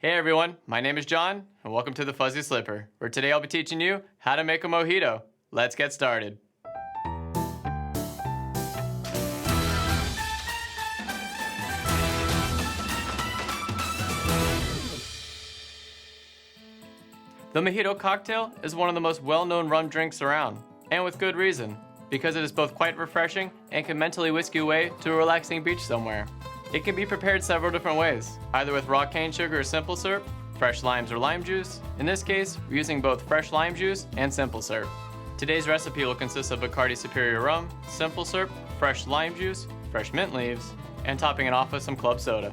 Hey everyone, my name is John, and welcome to the Fuzzy Slipper, where today I'll be teaching you how to make a mojito. Let's get started. The mojito cocktail is one of the most well-known rum drinks around, and with good reason, because it is both quite refreshing and can mentally whisk you away to a relaxing beach somewhere. It can be prepared several different ways, either with raw cane sugar or simple syrup, fresh limes or lime juice. In this case, we're using both fresh lime juice and simple syrup. Today's recipe will consist of Bacardi Superior rum, simple syrup, fresh lime juice, fresh mint leaves, and topping it off with some club soda.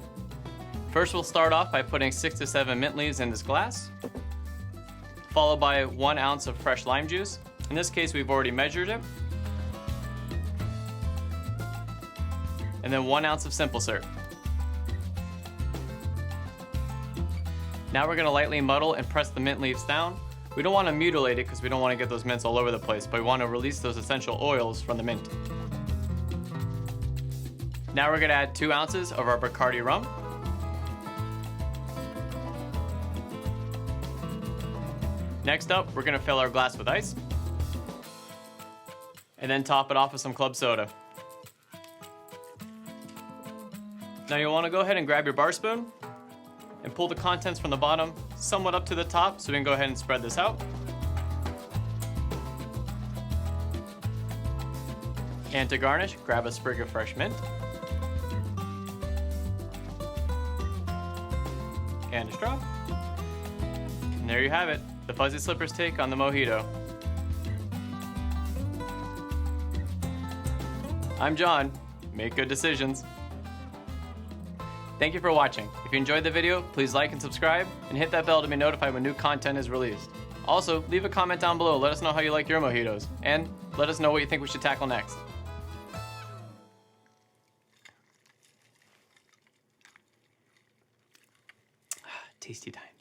First, we'll start off by putting 6 to 7 mint leaves in this glass, followed by 1 ounce of fresh lime juice. In this case, we've already measured it. And then 1 ounce of simple syrup. Now we're going to lightly muddle and press the mint leaves down. We don't want to mutilate it because we don't want to get those mints all over the place, but we want to release those essential oils from the mint. Now we're going to add 2 ounces of our Bacardi rum. Next up, we're going to fill our glass with ice. And then top it off with some club soda. Now you'll want to go ahead and grab your bar spoon and pull the contents from the bottom somewhat up to the top so we can go ahead and spread this out. And to garnish, grab a sprig of fresh mint and a straw. And there you have it, the Fuzzy Slipper's take on the mojito. I'm John. Make good decisions. Thank you for watching. If you enjoyed the video, please like and subscribe, and hit that bell to be notified when new content is released. Also, leave a comment down below, let us know how you like your mojitos, and let us know what you think we should tackle next. Tasty time.